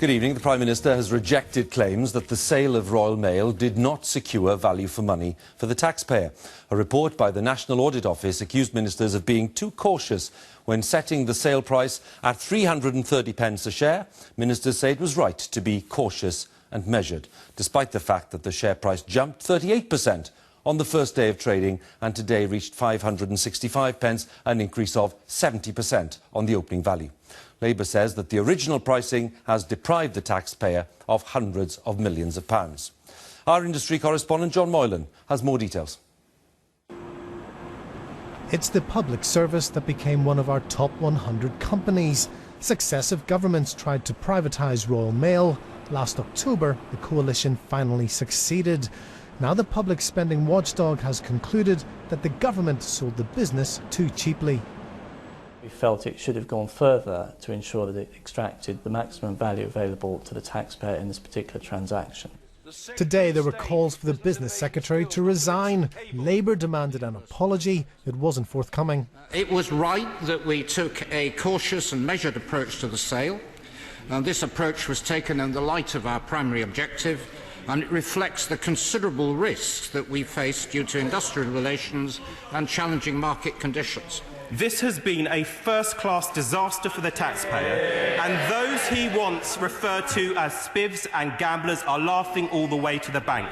Good evening. The Prime Minister has rejected claims that the sale of Royal Mail did not secure value for money for the taxpayer. A report by the National Audit Office accused ministers of being too cautious when setting the sale price at 330 pence a share. Ministers say it was right to be cautious and measured, despite the fact that the share price jumped 38% on the first day of trading and today reached 565 pence, an increase of 70% on the opening value. Labour says that the original pricing has deprived the taxpayer of hundreds of millions of pounds. Our industry correspondent John Moylan has more details. It's the public service that became one of our top 100 companies. Successive governments tried to privatise Royal Mail. Last October, the coalition finally succeeded. Now the public spending watchdog has concluded that the government sold the business too cheaply. We felt it should have gone further to ensure that it extracted the maximum value available to the taxpayer in this particular transaction. Today there were calls for the business secretary to resign. Labour demanded an apology. It wasn't forthcoming. It was right that we took a cautious and measured approach to the sale. This approach was taken in the light of our primary objective, and it reflects the considerable risks that we face due to industrial relations and challenging market conditions. This has been a first-class disaster for the taxpayer, and those he once referred to as spivs and gamblers are laughing all the way to the bank.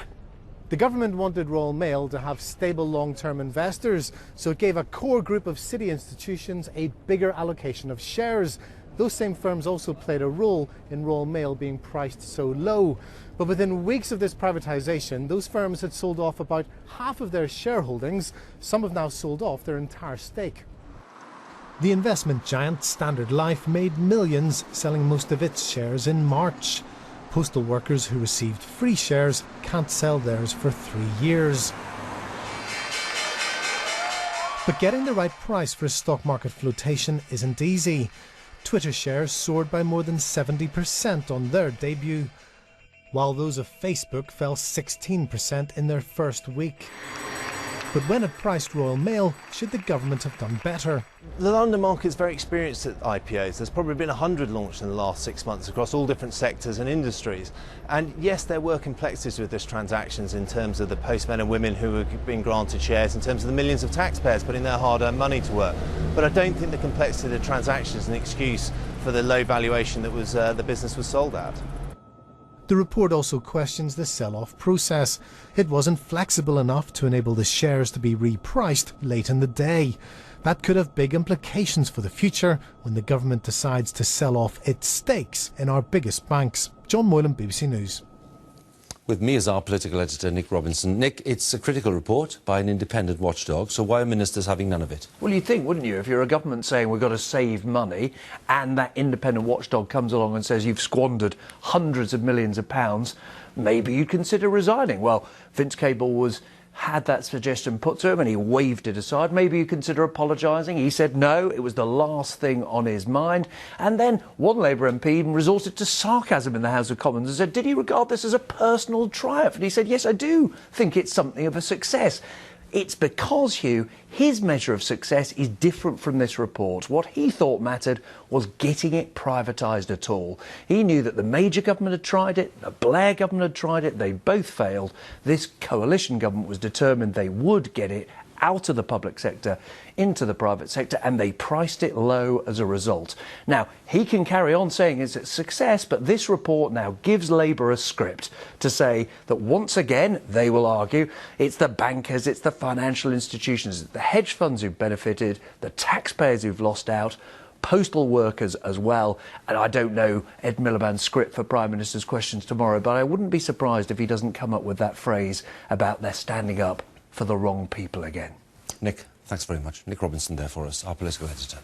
The government wanted Royal Mail to have stable long-term investors, so it gave a core group of city institutions a bigger allocation of shares. Those same firms also played a role in Royal Mail being priced so low. But within weeks of this privatisation, those firms had sold off about half of their shareholdings. Some have now sold off their entire stake. The investment giant Standard Life made millions selling most of its shares in March. Postal workers who received free shares can't sell theirs for 3 years. But getting the right price for a stock market flotation isn't easy. Twitter shares soared by more than 70% on their debut, while those of Facebook fell 16% in their first week. But when it priced Royal Mail, should the government have done better? The London market is very experienced at IPOs. There's probably been 100 launched in the last 6 months across all different sectors and industries. And yes, there were complexities with this transactions in terms of the postmen and women who were being granted shares, in terms of the millions of taxpayers putting their hard-earned money to work. But I don't think the complexity of the transaction is an excuse for the low valuation that the business was sold at. The report also questions the sell-off process. It wasn't flexible enough to enable the shares to be repriced late in the day. That could have big implications for the future when the government decides to sell off its stakes in our biggest banks. John Moylan, BBC News. With me is our political editor, Nick Robinson. Nick, it's a critical report by an independent watchdog, so why are ministers having none of it? Well, you'd think, wouldn't you, if you're a government saying we've got to save money and that independent watchdog comes along and says you've squandered hundreds of millions of pounds, maybe you'd consider resigning. Well, Vince Cable had that suggestion put to him and he waved it aside. Maybe you consider apologising. He said no, it was the last thing on his mind. And then one Labour MP even resorted to sarcasm in the House of Commons and said, did he regard this as a personal triumph? And he said, yes, I do think it's something of a success. It's because, Hugh, his measure of success is different from this report. What he thought mattered was getting it privatised at all. He knew that the Major government had tried it, the Blair government had tried it, they both failed. This coalition government was determined they would get it out of the public sector into the private sector, and they priced it low as a result. Now, he can carry on saying it's a success, but this report now gives Labour a script to say that once again, they will argue, it's the bankers, it's the financial institutions, it's the hedge funds who've benefited, the taxpayers who've lost out, postal workers as well. And I don't know Ed Miliband's script for Prime Minister's questions tomorrow, but I wouldn't be surprised if he doesn't come up with that phrase about they're standing up for the wrong people again. Nick, thanks very much. Nick Robinson there for us, our political editor.